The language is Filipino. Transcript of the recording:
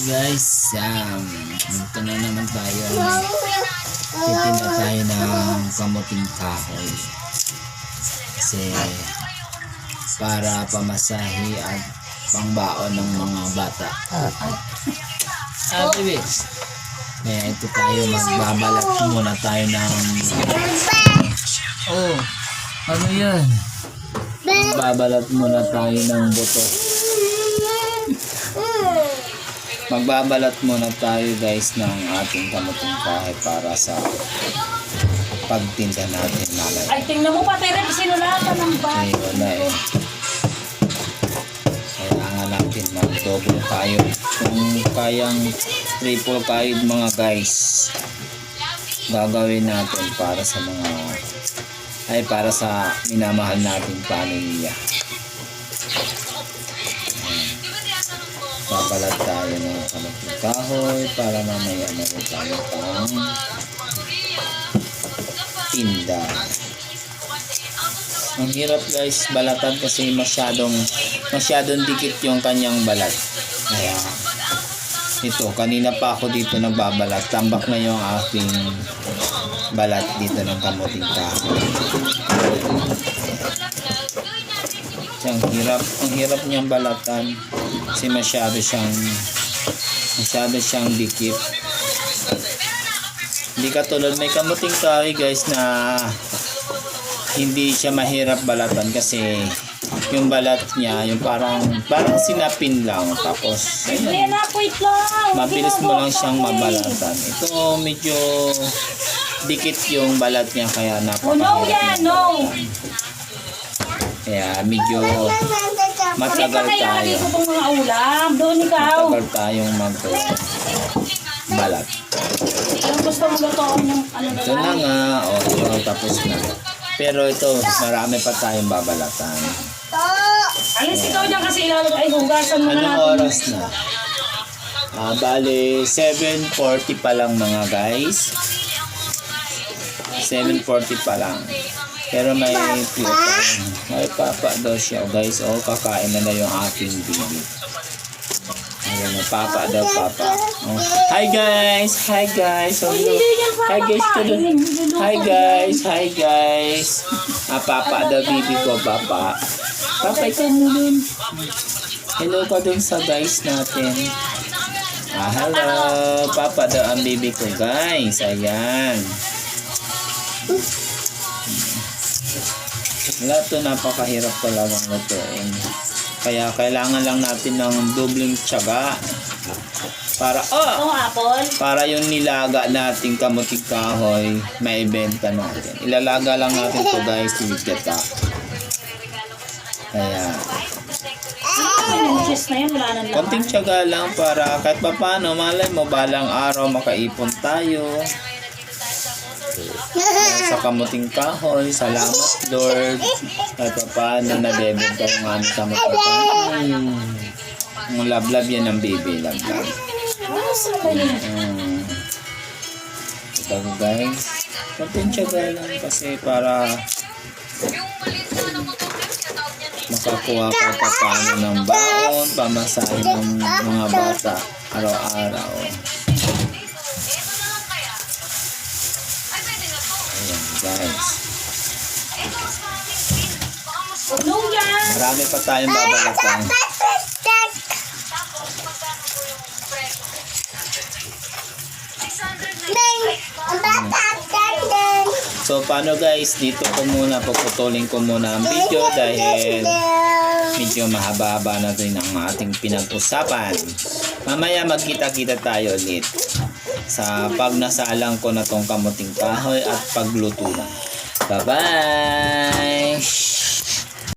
Guys, ito na naman tayo. Titinda tayo ng kamuting kahoy. Kasi para pamasahe at pangbaon ng mga bata. Bibis. Kaya ito tayo, magbabalat muna tayo ng... Oh, ano yan? Magbabalat muna tayo ng buto. Magbabalat muna tayo guys ng ating kamuting kahoy para sa pagtinda natin mamaya. Ay, tingnan mo pa, Tere, sinulatan ng bag. Ay, wala eh. Kailangan natin mag-double kayo. Kung kayang triple kayo mga guys, gagawin natin para sa mga para sa minamahal nating pamilya. Babalat tayo ng kamuting kahoy para mamaya meron tayo pang tinda. Ang hirap guys balatan kasi masyadong dikit yung kanyang balat. Kaya ito, kanina pa ako dito nagbabalat. Tambak na yung aking balat dito ng kamuting kahoy. Ang hirap niyang balatan kasi masyado siyang dikit. Hindi katulad may kamuting kahoy guys na hindi siya mahirap balatan kasi yung balat niya yung parang sinapin lang tapos ayun, mabilis mo lang siyang mabalatan. Ito medyo dikit yung balat niya kaya napakahirap. Kaya medyo matagal tayo. Matagal tayong magbalat. Gusto mo lutoon yung ano na Ito na nga, tapos na. Pero ito, marami pa tayong babalatan. Alis ikaw dyan kasi ilalagay. Ay, hugasan mo na Anong natin. oras na? Bale, 7:40 pa lang mga guys. 7:40 pa lang. Pero may papa daw siya guys. Kakain na yung aking baby. Papa daw, papa. Hi guys. Hi guys. Hi guys. Papa daw baby ko, papa. Papa, ikaw mo dun. Hello ka dun sa guys natin. Hello. Papa daw ang baby ko guys. Ayan. Lahat to napakahirap talagang lutuin. Kaya kailangan lang natin ng dobleng tiyaga para yung nilaga nating kamuting kahoy maibenta natin. Ilalaga lang natin to guys with the top. Kaya konting tiyaga lang para kahit paano malay mo balang araw makaipon tayo sa kamuting kahoy. Salamat Lord kahit paano nabebenta yung aming kamuting kahoy. Ang lablab yan ng baby, lablab. Ito guys, konting tiyaga lang kasi para makakuha ka pa paano ng baon, pamasahe ng mga bata araw-araw. Ayan guys, marami pa tayong babalatan. So paano guys, dito ko muna puputulin ko muna ang video dahil medyo mahaba-haba na rin ang ating pinag-usapan. Mamaya magkita-kita tayo ulit sa pagnasalang ko na tong kamuting kahoy at pagluto na. Bye-bye!